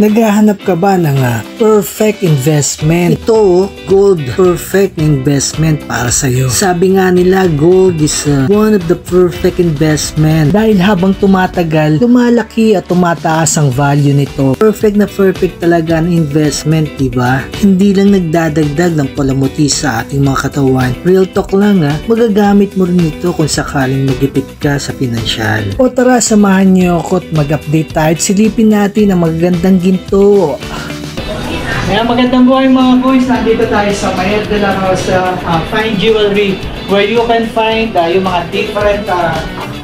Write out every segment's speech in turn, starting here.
Naghahanap ka ba ng perfect investment? Ito, gold perfect investment para sa'yo. Sabi nga nila, gold is one of the perfect investment. Dahil habang tumatagal, lumalaki at tumataas ang value nito. Perfect na perfect talaga ang investment, diba? Hindi lang nagdadagdag ng palamuti sa ating mga katawan. Real talk lang magagamit mo rin ito kung sakaling magipit ka sa pinansyal. O tara, samahan niyo ako at mag-update tayo at silipin natin ang magagandang ginto. Kaya magandang buhay mga boys, nandito tayo sa Mayet de la Rosa Fine Jewelry, where you can find yung mga different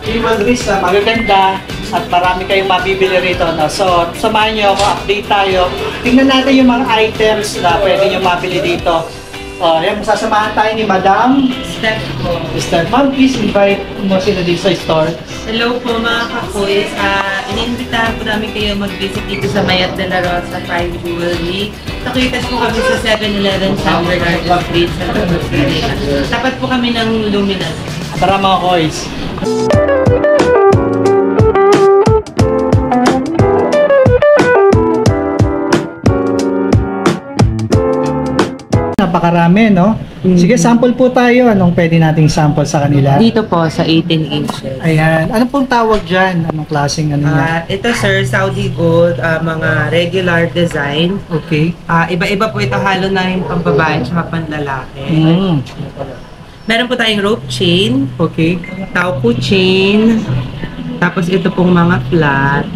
jewelries na magaganda at marami kayong mabibili rito. So, samahan niyo ako, update tayo. Tingnan natin yung mga items na pwede niyo mabili dito. Yan, sasamahan tayo ni Madam Steph po. Ma'am, please invite mo sila dito sa store. Hello po mga kapoys. Iniimbitahan po namin kayo mag-visit dito sa Mayet de la Rosa Fine Jewelry. Nakitas po kami sa 7-Eleven San Bernardo Street sa City. Tapat po kami ng Luminous. Tara mga boys. Napakarami, no? Sige, sample po tayo. Anong pwede nating sample sa kanila? Dito po sa 18 inches. Ayan. Ano pong tawag dyan? Anong klaseng ano niya? Ito sir, Saudi Gold, mga regular design. Okay. Iba-iba po ito, halo na yung pambabae at panlalaki. Meron po tayong rope chain. Okay. Taupo chain. Tapos ito pong mga flat.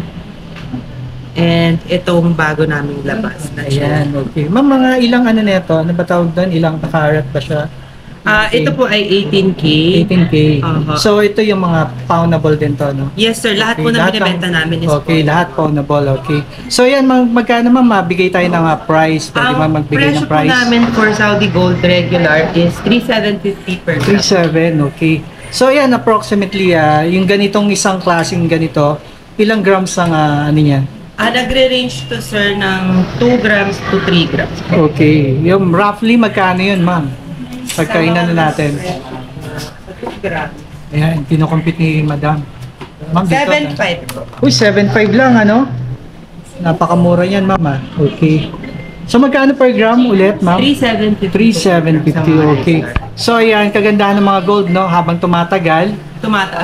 And itong bago naming labas na siya. Ayan, okay. Ma'am, mga ilang ano nito? Ano ba tawag doon? Ilang karat ba siya? Okay. Ito po ay 18K. 18K. So, ito yung mga pawnable din to, no? Yes, sir. Lahat po na binibenta namin is okay, lahat pawnable. Okay. So, yan. Magkano ma'am? Mabigay tayo ng price. Pwede ma'am magbigay ng price? Presyo po namin for Saudi Gold regular is 3,750 per gram. 3,700. Okay. So, yan. Approximately, yung ganitong isang klaseng ganito, ilang grams ang ano yan? Nagre-range to sir ng 2 grams to 3 grams. Okay. Yung roughly, magkano yun ma'am? Pagkainan na natin. 2 grams. Ayan, kinukompute ni Madam. Ma'am, 7.5 po. Uy, 7.5 lang, ano? Napakamura yan, ma'am. Okay. So, magkano per gram ulit, ma'am? 3,750. 3,750, okay. So, ayan, kagandahan ng mga gold, no? Habang tumatagal,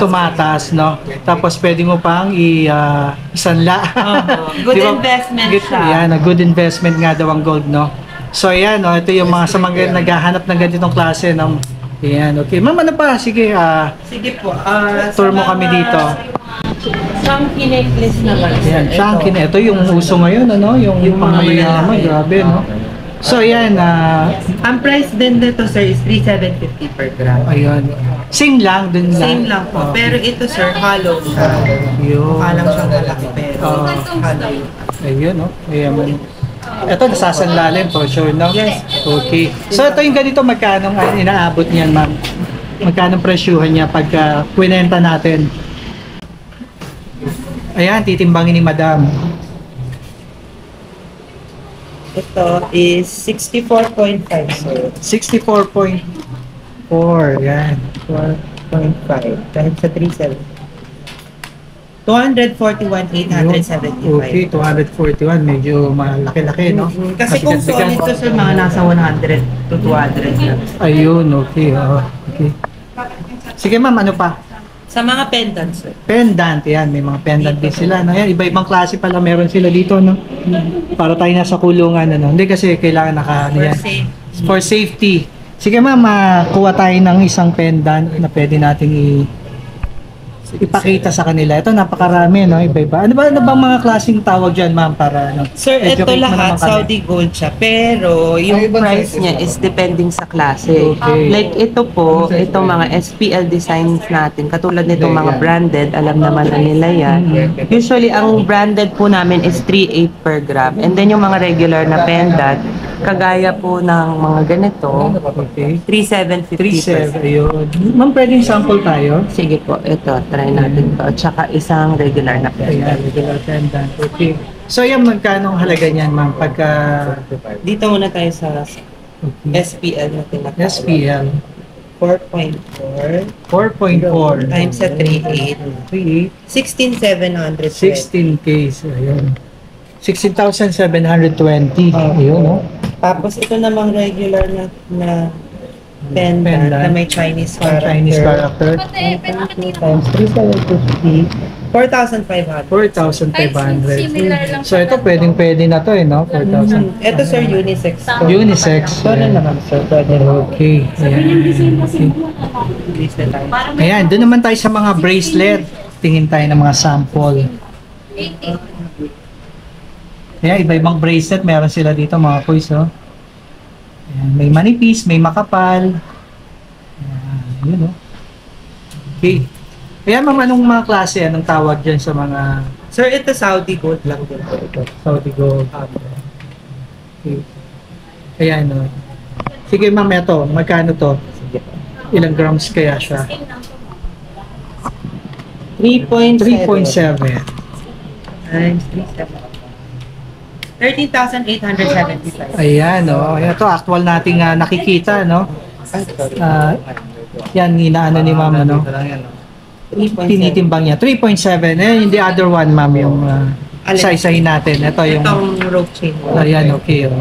tumataas, no? Tapos, pwede mo pang isanla. Good investment siya. Ayan, a good investment nga daw ang gold, no? So, ayan, no? Ito yung mga sa mga naghahanap ng ganitong klase ng... Ayan, okay. Ma'am, ano pa? Sige, sige po. tour mo kami dito. Chunky necklace naman. Ayan, chunky na. Ito yung uso ngayon, ano? Yung mga mayaman, grabe, no? So, ayan, ang price din dito, sir, is 3,750 per gram. ayun. Same lang, dun lang. Same lang po. Pero ito, sir, hollow siya. Yun. Mukha lang siyang malaki, pero hollow. Ayun, no? Ayan. Ito, nasasanlalim for sure, no? Yes. Okay. So, ito yung ganito, magkano inaabot niyan, ma'am? Magkano presyuhan niya pagka kwinenta natin? Ayan, titimbangin ni Madam. Ito is 64.5, sir. 64.4, yan. 4.5. Dahil sa 3.7. 241,875. Okay, 241. Medyo malaki-laki, no? Kasi kung solid to, sir, mga nasa 100 to 200 lang. Ayun, okay. Okay. Sige, ma'am, ano pa? Sa mga pendants, sir. Pendant, yan. May mga pendant din sila. No? Yan, iba-ibang klase pala meron sila dito, no? Para tayo nasa kulungan, ano? Hindi kasi kailangan ano yan. For safety. Sige, ma'am, kuha tayo ng isang pendant na pwede nating ipakita sa kanila. Ito, napakarami, no? Iba-iba. Ano ba mga klaseng tawag dyan, ma'am? Para, ano? Sir, ito lahat Saudi Gold siya. Pero, yung price niya is depending sa klase. Okay. Like, ito po, itong mga SPL designs natin, katulad nitong mga branded, alam naman na nila yan. Usually, ang branded po namin is 3.8 per gram. And then, yung mga regular na pendant, kagaya po ng mga ganito, Okay. 3,750. 3.7, ayun. Ma'am, pwedeng sample tayo? Sige po, ito, try natin to. At saka isang regular na pendant. Ayan, regular pendant. Okay. So, yan, magkano ang halaga niyan, ma'am? Pagka... Dito muna tayo sa SPL na tinatawag. SPL. 4.4 4.4 times sa 3.8. 3.8 16,700. 16K. So, ayun. 16,720. Ayun, no? Tapos ito namang regular na pendant na may Chinese character. Chinese character. 2 times 3,750. 4,500. 4,500. Similar lang So ito pwedeng-pwede na to, no? 4,000. Ito sir, unisex. Unisex. Ito na naman sir, pwede rin. Okay. Ayan, doon naman tayo sa mga bracelet. Tingin tayo ng mga sample. Ayan, iba-ibang bracelet. Meron sila dito mga kuys, oh. Ayan, may manipis, may makapal. Ayan, yun, oh. Okay. Ayan, ma'am, anong mga klase? Anong tawag dyan sa mga Sir, ito Saudi gold lang din po ito. Saudi gold? Okay. Ayan, oh. Sige, ma'am, ito. Magkano to? Ilang grams kaya siya? 3.7 3.7. times 3.7. 13,875. Ayan, oh. Ayan, ito, actual nating nakikita, no? Yan, inaano ni ma'am, ano? 3.7. Tinitimbang niya. 3.7. Eh, yung the other one, ma'am, yung isa-isahin natin. Ito yung... Itong rope chain. Ayan, okay. Oh.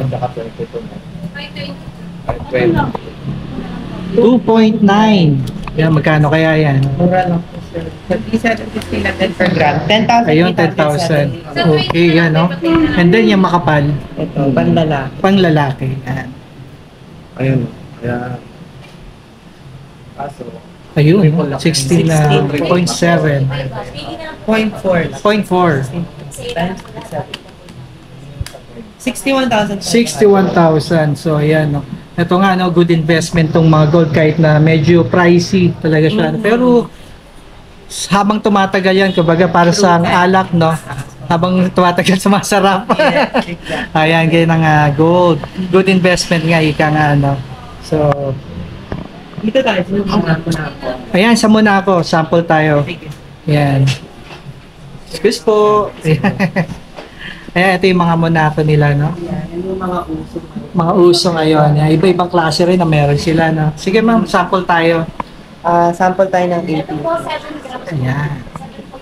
2.9. Yan, magkano kaya yan? Mura lang po sir. 37.50 lang din per gram. 10,000. Ayun, 10,000. Okay, yan, no? And then, yung makapal, Ito, bandala. pang lalaki. Yan. Ayun. Kaya, kaso, Ayun, 16 na 0.7. 0.4 lang. 0.4. Times 61,000. 61,000. So, ayan, no? Ito nga, no, good investment tong mga gold kahit na medyo pricey talaga siya. Pero, habang tumatagal yan, kumbaga para sa alak, no? Habang tumatagal sa masarap. Ayan, ganyan ang gold. Good investment nga, ika nga, no? So, Dito tayo. Muna ako. ayan, sa Monaco, sample tayo. Sige. Ayan. Excuse po. Ayan, ito yung mga Monaco nila, no? Yan, yung mga uso. Mga uso ngayon. Ayan, iba-ibang klase rin na meron sila, no? Sige ma'am, sample tayo. Sample tayo ng 80. Ayan.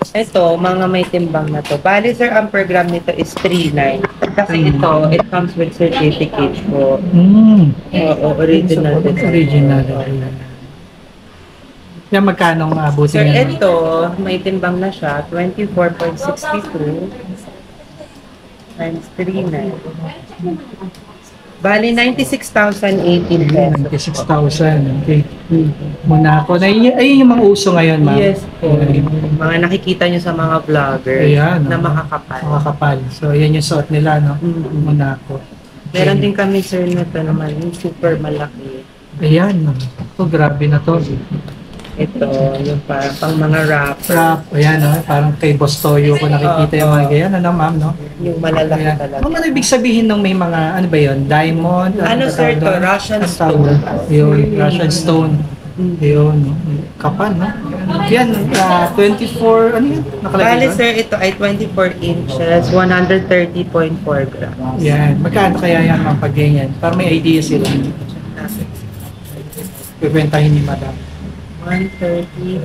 Ito, mga may timbang na to. Bali, sir, ang per gram nito is 3.9. Kasi ito, it comes with certificate po. Oo, original. Original. Yan, magkano ang abutin Sir, yan? ito, may timbang na siya. 24.62 times 3.9. Bali, 96,018 pesos. 96,000. Okay. Monaco. Ayun yung mga uso ngayon, ma'am. Yes po. Mga nakikita nyo sa mga vlogger Ayan, na no? makakapal. Makakapal. So, yan yung suot nila, no? Mhm. Monaco. Meron din kami, sir, na ito naman, yung super malaki. Ayan, no? Ito, grabe na to. Ito, yung pang mga rapper. Rap. Ayan, no? Parang kay Bostoyo ko nakikita yung mga ganyan. Ano, ma'am, no? Yung malalaki Ayan. talaga. Ano ibig sabihin ng may mga, ano ba yun? Diamond? Ano, sir, to? tawag doon? Russian Ang tawag doon? Yun, Russian stone. Yun, no? Kapal, no? Yan, 24, ano yun? Nakalagay Bali, doon? sir, ito ay 24 inches, 130.4 grams. Yan, magkano kaya yan mga pag ganyan? Para may idea sila. Pipentahin ni madam. 130.4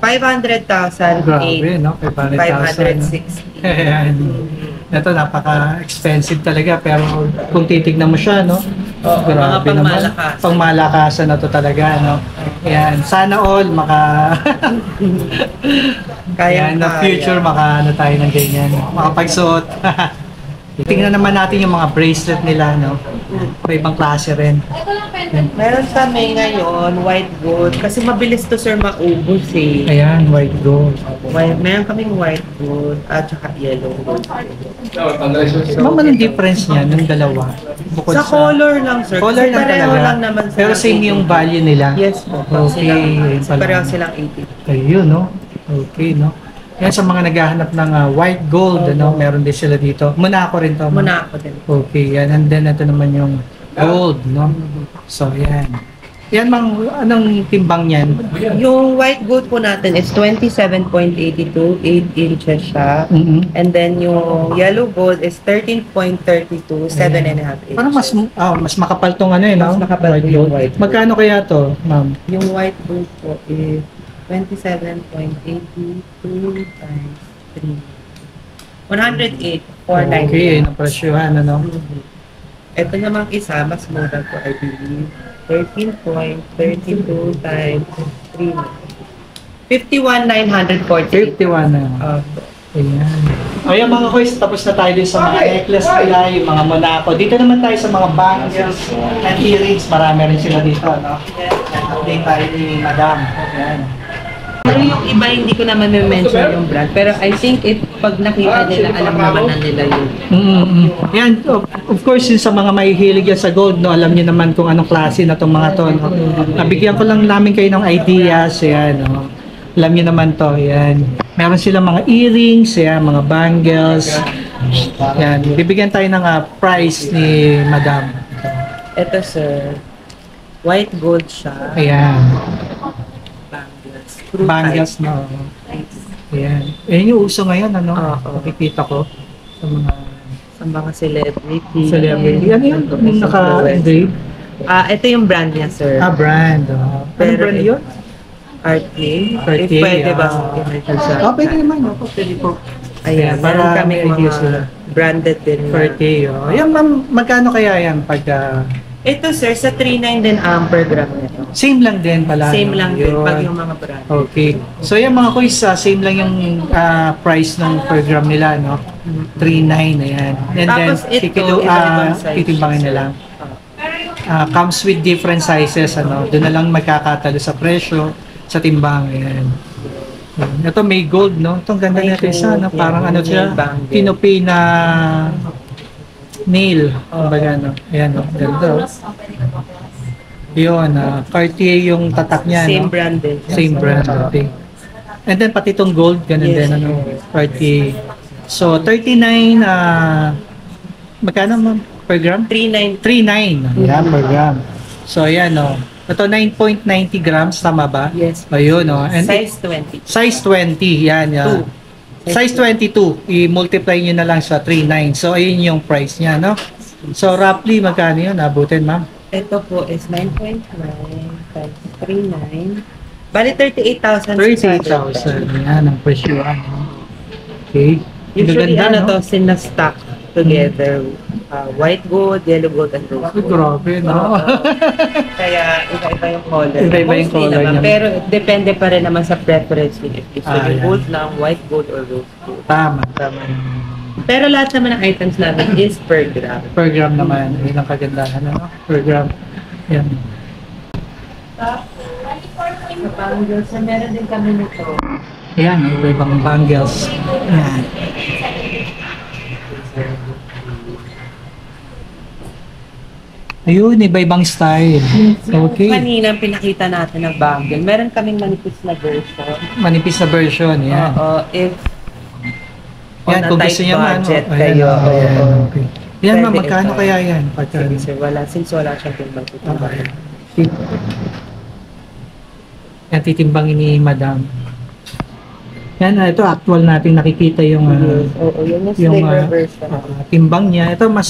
500,000. Grabe, no? 500,000. 560. Ayan. Ito, napaka-expensive talaga. Pero kung titignan mo siya, no? Oo, mga naman. pangmalakasan. Pangmalakasan na to talaga, no? Ayan. Sana all Kaya Ayan, na future, ano tayo ng ganyan. Makapagsuot. Tingnan naman natin yung mga bracelet nila, no? May ibang klase rin. Meron kami ngayon, white gold. Kasi mabilis to, sir, maubos eh. Ayan, white gold. Meron kaming white gold at saka yellow gold. Ma'am, anong difference niya ng dalawa? Bukod Sa color lang, sir. Color Kasi lang pareho talaga. lang naman sila. Pero same yung value nila. Yes po. Okay, ayun pala. Pareho silang 80. Ayun, no? Okay, no? Yan sa mga naghahanap ng white gold, ano, meron din sila dito. Monaco rin to. ma'am. Muna ako din. Okay, yan. And then, ito naman yung gold, no? So, yan. Yan, mang, anong timbang yan? Yung white gold po natin is 27.82, 8 inches siya. Mm-hmm. And then yung yellow gold is 13.32, 7.5 inches. Parang mas makapal tong ano, no? Mas makapal White yung gold. white gold. Magkano kaya to, ma'am? Yung white gold po is 27.82 times 108, Okay, 490. ang presyohan, ano? Ito namang isa, mas mura ko, I believe. 13.32 times 3. 51,948. 51 na. Ayan. Ayan mga boys, tapos na tayo din sa mga necklace nila, yung mga Monaco. Dito naman tayo sa mga bangles and earrings. Marami rin sila dito, no? Update tayo ni Madam. Ayan. Pero yung iba, hindi ko naman mention yung brand. Pero I think pag nakita nila, alam naman na nila yun. Yan, of course, yung sa mga mahihilig yan sa gold, no, alam niyo naman kung anong klase na itong mga to. No? Nabigyan ko lang namin kayo ng ideas, yan, no? Alam niyo naman to, yan. Meron silang mga earrings, yan, mga bangles. Yan, bibigyan tayo ng price ni Madam. Ito sir, white gold siya. Ayan, Bangles. Screw bangles type. na. Ayan. Ayan yung uso ngayon, ano? Oo. Nakikita ko sa mga Sa mga celebrity. celebrity. Ano yun? Yung naka-engrave? Ito yung brand niya sir. Brand. Anong Pero brand yun? Cartier. Cartier, If pwede ba? Pwede naman. Pwede po. Ayan, Para meron kami may idea sila. mga branded din. na- Cartier. Ayan, ma'am, magkano kaya yan pag... Ito sir, sa 3.9 din per gram nito. same lang din pala. Same no? lang din Yun. pag yung mga brand. Okay. So, yan mga kuys, same lang yung price ng per gram nila, no? 3.9, ayan. And Tapos then, ito, iba-ibang size. titimbangin na lang. Comes with different sizes, ano? Doon na lang magkakatalo sa presyo, sa timbang, ayan. Ito may gold, no? Itong ganda May nito isa, no? gold, Parang yan. ano siya, Nail bangle. pinupi na nail. Kumbaga, no? Ayan, no? Ganda, oh. Yun, Cartier yung tatak niya, Same no? brand din. Same brand, okay. And then, pati itong gold, ganun Yes. din, ano? Cartier. So, 39, magkano, ma'am? Per gram? 3.9. 3.9. Ayan, per gram. So, ayan, no? Ito, 9.90 grams, tama ba? Yes. Ayun, no? And Size 20. size 20, yan, yan. Size 22, i-multiply nyo na lang sa 3.9. So, ayun yung price niya, no? So, roughly, magkano yun? Abutin, ma'am? Ito po is 9.9 times 3.9. Bali, 38,000. 38,000. Yan, ang presyoan. Okay. Usually, Gaganda, to, sinastock together. White gold, yellow gold, and rose Ay, gold. grabe, no? Kaya, iba-iba yung color. Iba-iba yung Mostly color niya. Pero, depende pa rin naman sa preference nyo. If gusto nyo Yan. gold lang, white gold, or rose gold. Tama, tama. Pero lahat naman ng items namin is per gram. Per gram naman. Yun ang kagandahan, ano? Per gram. Yan. Sa bangles, meron din kami nito. Ayan, iba-ibang bangles. Ayan. Ayun, iba-ibang style. Okay. Kanina pinakita natin ng bangle. Meron kaming manipis na version. Manipis na version, yan. Oo, if Yan, on a kung tight gusto niya man. budget oh, kayo. ayan, oh, ayan, oo. okay. Yan, ma'am, Pwede magkano ito. kaya yan? Pagka, Sige sir, since wala siyang timbang titimbang. Yan, titimbangin ni madam. Yan, ito actual natin nakikita yung Oo, yun yung yung slimmer version. timbang niya. Ito mas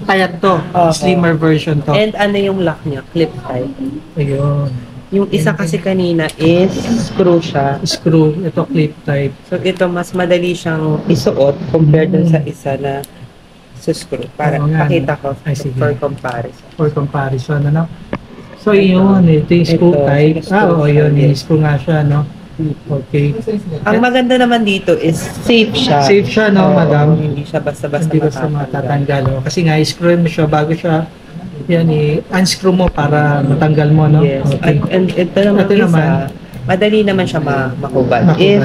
payat to, slimmer version to. And ano yung lock niya? Clip type. Ayun. Yung isa kasi kanina is screw siya. Screw, ito clip type. So ito mas madali siyang isuot compared dun sa isa na sa screw. Para Oo nga, pakita ko Ay, sige. for comparison. For comparison, ano? So, yun, ito yung screw Ito, type. screw Oo, siya, yun, yes. yung screw nga siya, no? Okay. Ang maganda naman dito is safe siya. Safe siya, no, Oo, madam? Hindi siya basta-basta Hindi basta matatanggal. Oh. Kasi nga, i-screw mo siya bago siya, yan, i-unscrew mo para matanggal mo, no? Yes. Okay. And ito naman Ito isa, naman. madali naman siya mahubad. Mahubad. If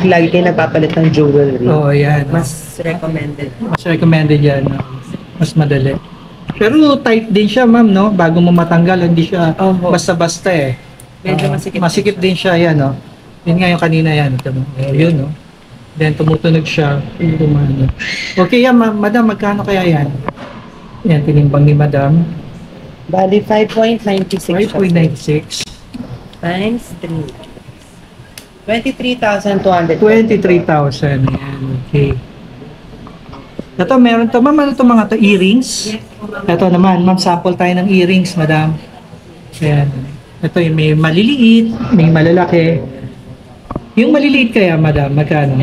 lagi kayo nagpapalit ng jewelry, Oo, yan. mas recommended. Mas recommended yan, no? Mas madali. Pero tight din siya, ma'am, no? Bago mo matanggal, hindi siya Oho. basta-basta eh. Medyo Oo, masikip din siya, yan, no? Yun nga yung kanina yan. Ito, no? Yun, no? Then tumutunog siya. Tumano. Okay, yan, madam, magkano kaya yan? Yan, tinimbang ni madam. Bali, 5.96 5.96. times 3. 23,200. 23,000. Yan, okay. Ito, meron to. Ma'am, ano to mga to? Earrings? Ito naman, ma'am, sample tayo ng earrings, madam. Ayan. Ito yung may maliliit, may malalaki. Yung maliliit kaya, madam, magkano?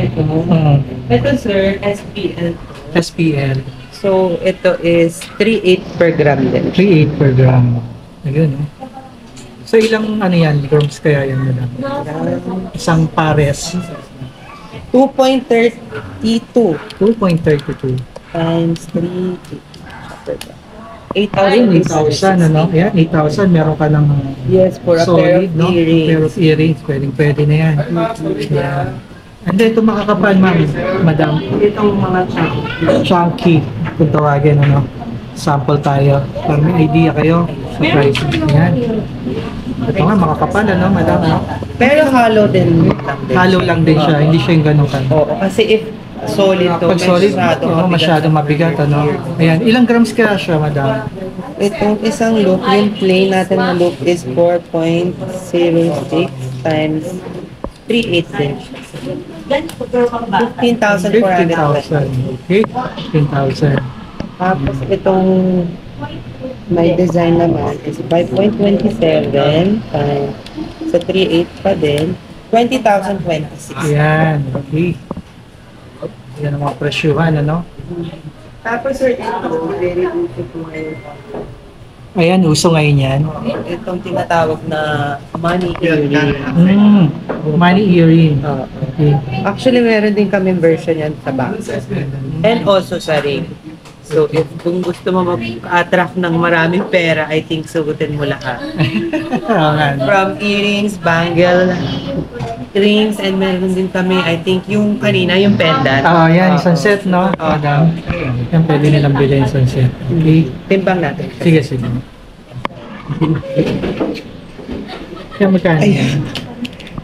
Ito sir, SPL. SPL. So, ito is 3.8 per gram din. 3.8 per gram. Ayun, no? So, ilang ano yan, grams kaya yan, madam? Isang pares. 2.32 2.32. times 3. 8,000, ano? Ayan, 8,000. Meron ka ng Yes, for a pair solid, of no? earrings. Pair of earrings. Pwede na yan. Ayan. And then, ito makakapal, ma'am, madam. Itong mga Chunky. Kung tawagin, ano? Sample tayo. Para may idea kayo sa price. Ayan. Ito nga, makakapal, ano, madam, no? Pero hollow din lang din. Halo lang din siya. Hindi siya yung ganun kan. Oo, kasi if solid to, Pag solid, masyadong mabigat, ano? Ayan, ilang grams kaya siya, madam? Itong isang loop, yung plain natin na loop is 4.06 times 3.8 din. 15,400. 15,000. Okay, 15,000. Tapos itong may design naman is 5.27 times sa 3.8 pa din, 20,026. Ayan, okay. Yan ang mga presyuhan, ano? Tapos sir, ito, very beautiful ngayon. Ayan, uso ngayon yan. Itong tinatawag na money earring. Money earring. Okay. Actually, meron din kami version yan sa bank. And also sa ring. So, if kung gusto mo mag-attract ng maraming pera, I think sugutin mo lahat. Oo nga. From earrings, bangle, rings, and meron din kami, I think, yung kanina, yung pendant. Yan, isang set, no? Madam. Yan, pwede nilang bilhin isang set. Okay. Timbang natin. Sige, sige. Yan, magkano yan?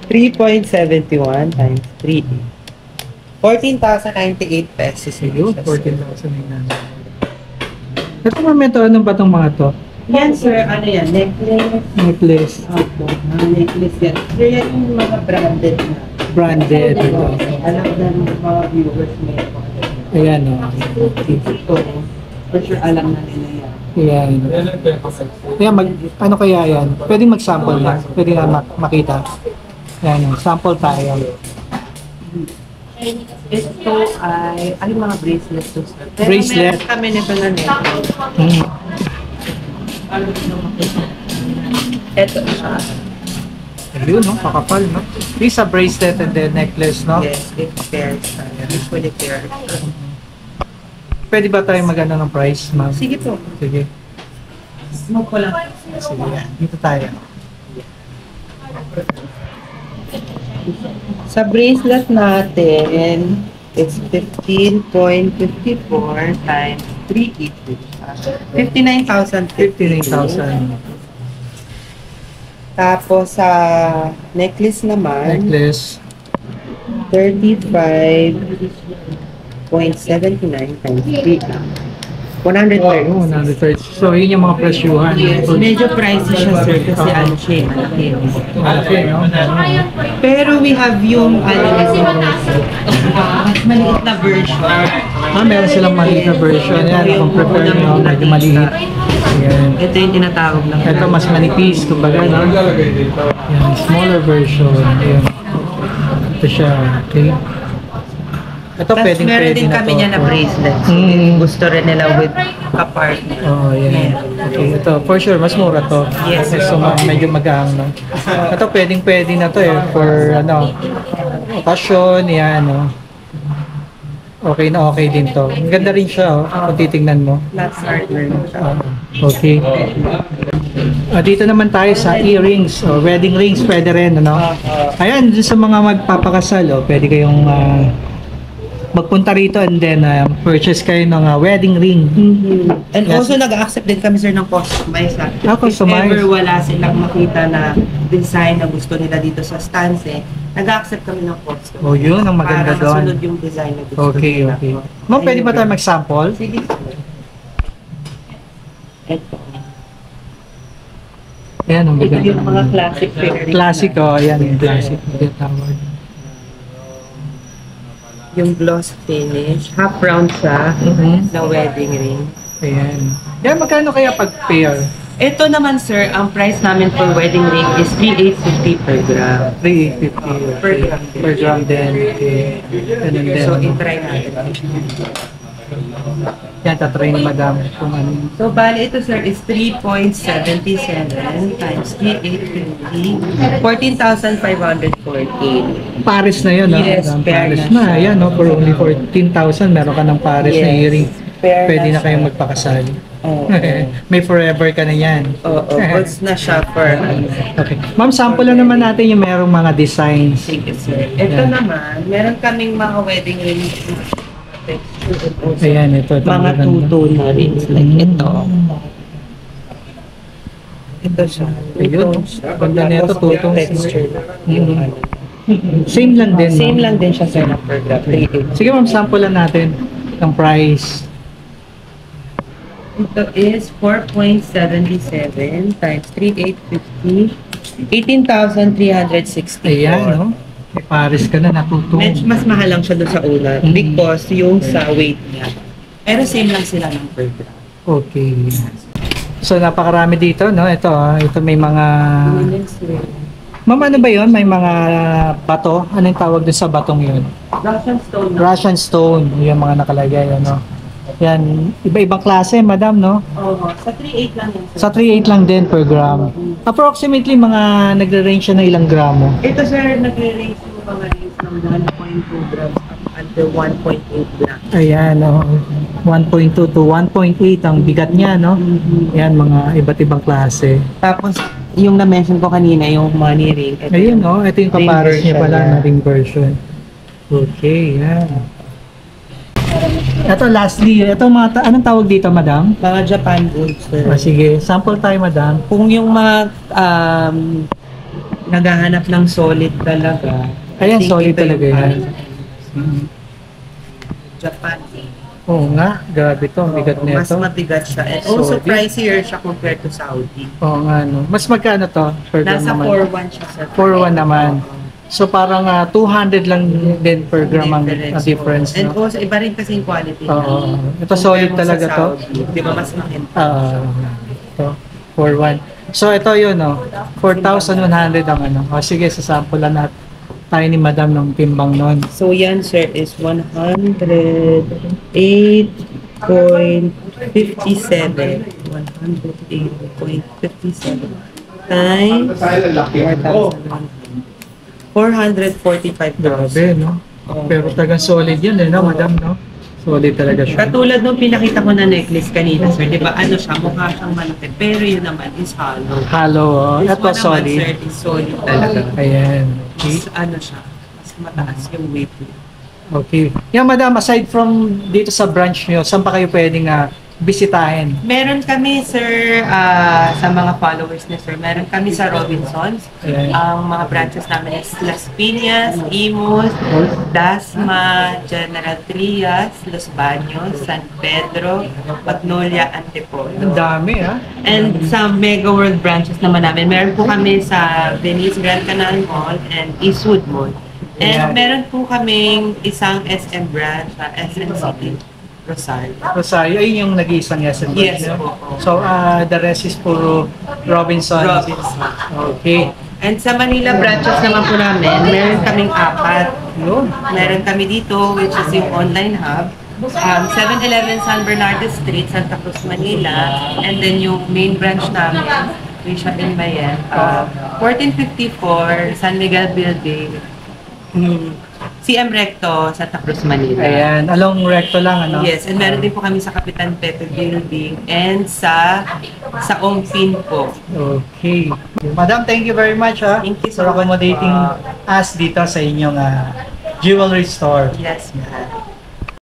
3.71 times 3. 14,098 pesos. Sige, 14,000 yung ito momento, anong ba itong mga to? Yan sir, ano yan? Necklace. Necklace. Opo, necklace yan. Sir, yan yung mga branded na. Branded. Ito. Alam na ng mga viewers may Ayan, o. ito. For sure, alam na nila yan. Ayan. Ayan, ano kaya yan? Pwedeng mag-sample na. Pwede na makita. Ayan, sample tayo. Ito ay mga bracelet to sir. Pero Bracelet. meron kami nito na necklace. Ito siya. Ayun, no? Kakapal, no? This a bracelet and then necklace, no? Yes, it pairs. Usually pairs. Pwede ba tayo maganda ng price, ma'am? Sige po. Sige. Smoke ko lang. Sige, yan. Dito tayo. Sa bracelet natin, it's 15.54 times 380. 59,000. 59,000. Tapos sa necklace naman, Necklace. 35.79 times 3. 130. 130. So, yun yung mga presyuhan. Yes, medyo pricey siya sir kasi ano siya, malaki. Okay, no? Pero we have yung mas maliit na version. Meron silang maliit na version. Yan, kung prepare nyo, medyo maliit. Yan. Ito yung tinatawag ng Ito mas manipis, kumbaga, no? Yan, smaller version. Yan. Ito siya, okay? Ito Tapos pwedeng meron pwede din na kami to. niya na bracelet. So, if gusto rin nila with ka-partner. Oo, yan. Okay, ito, for sure, mas mura to. Yes, sir. So, medyo magaang, no? Ito, pwede na to, for, ano, occasion, yan, no? Okay na okay din to. Ang ganda rin siya, kung titingnan mo. Flat partner. Okay. Dito naman tayo sa earrings o wedding rings, pwede rin, ano? Ayan, dun sa mga magpapakasal, pwede kayong magpunta rito and then purchase kayo ng wedding ring. And Yes. also, nag-accept din kami sir ng customize. Customize. If ever wala silang makita na design na gusto nila dito sa stance, nag-accept kami ng customize. Oh, yun ang maganda para doon. masunod yung design na gusto Okay, nila. okay. Ma'am, pwede ba tayo mag-sample? Sige. Ito. Ayan, ang Ito maganda. yung mga classic fairing. Classic, ayan yung classic. Yung gloss finish. Half round siya Mhm. na wedding ring. Ayan. Yan, magkano kaya pag pair? Ito naman sir, ang price namin for wedding ring is 3,850 per gram. 3,850 Per gram. per gram din. Okay. Ganun din. So, i-try natin. Yan, tatry ni madam kung ano. So, bali ito sir is 3.77 times 3,850, 14,514. Paris na yun, Yes, madam. pair Paris na na. siya. Ayan, no? For only 14,000, meron ka ng Paris na Yes, earring. pair Pwede na na kayong siya. magpakasal. Oo. May forever ka na yan. Oo, goods na siya for Okay. Ma'am, sample lang naman natin yung merong mga designs. Sige sir. Ito Yan. naman, meron kaming mga wedding ring texture and also Ayan, ito. mga maganda. two-tone na rings like ito. Ito siya. Ayun. Ganda na ito, two-tone. Texture. Same lang din, Same ma'am. lang din siya sir na per gram. 3,850. Sige ma'am, sample lang natin ng price. Ito is 4.77 times 3,850, 18,364. Ayan, no? May Paris ka na, natutong. Medyo mas mahal lang siya doon sa una because yung sa weight niya. Pero same lang sila ng per gram. Okay. So, napakarami dito, no? Ito may mga... Ma'am, ano ba yun? May mga bato? Anong tawag dun sa batong yun? Russian stone na. Russian stone. Yung mga nakalagay, ano? Yan, iba-ibang klase, madam, no? Oo, sa 3,800 lang yan. Sa 3,800 lang din per gram. Approximately, mga nagre-range siya ng ilang gramo. Ito sir, nagre-range yung mga rings ng 1.2 grams up until 1.8 grams. Ayan, no? 1.2 to 1.8 ang bigat niya, no? Ayan, mga iba't ibang klase. Tapos, yung na-mention ko kanina, yung money ring. Ito Ayun, yung no? Ito yung ring kapares niya version pala niya. na ring version. Okay, yan. Ito, lastly, ito mga, anong tawag dito, madam? Mga Japan goods, sir. Sige, sample tayo, madam. Kung yung mga naghahanap ng solid talaga. I Ayan, think solid ito yung talaga yan. Japan. Oo nga, grabe to, ang bigat Mas nito. mabigat siya. And also Solid. pricier siya compared to Saudi. Oo nga, no. Mas magkano to? Per gram Nasa naman? 4.1 siya, sir. 4.1 naman. So parang 200 lang din per gram ang difference, And no? also, iba rin kasi yung quality niya. Oo. Ito solid Compare mo sa talaga to. Saudi, di ba mas makinta? Ito, 4.1. So ito yun, no? 4,100 ang ano. O sige, sasampulan natin tayo ni madam ng timbang nun. So yan sir is 108.57 times 445,000. Grabe, no? Pero talagang solid yun, no, madam, no? Solid talaga siya. Katulad nung pinakita ko na necklace kanina sir, di ba ano siya, mukha siyang malaki, pero yun naman is hollow. Halo, This ito one naman solid. sir is solid talaga. Ayan. Mas ano siya, mas mataas yung weight niya. Okay. Yan, madam, aside from dito sa branch nyo, saan pa kayo pwedeng bisitahin? Meron kami sir, sa mga followers ni sir, meron kami sa Robinsons. Ayan. Ang mga branches namin is Las Piñas, Imus, Dasma, General Trias, Los Baños, San Pedro, Magnolia, Antipolo. Ang dami, ha? And sa Mega World branches naman namin, meron po kami sa Venice Grand Canal Mall and Eastwood Mall. Ayan. And meron po kaming isang SM branch sa SM City, Rosario. Rosario, ayun yung nag-iisang SM branch, Yes no? po. So, the rest is puro Robinson. Robinson. Okay. And sa Manila branches naman po namin, meron kaming 4. Yun. Meron kami dito, which is yung online hub. 7-Eleven San Bernardo Street, Santa Cruz, Manila. And then yung main branch namin, which is in Bayan, 1454 San Miguel Building, CM Recto, Santa Cruz, Manila. Ayan, along recto lang, ano? Yes, and meron din po kami sa Kapitan Pepe Building and sa Ongpin po. Okay. Madam, thank you very much, ha? Thank you for so much. accommodating us dito sa inyong jewelry store. Yes, ma'am.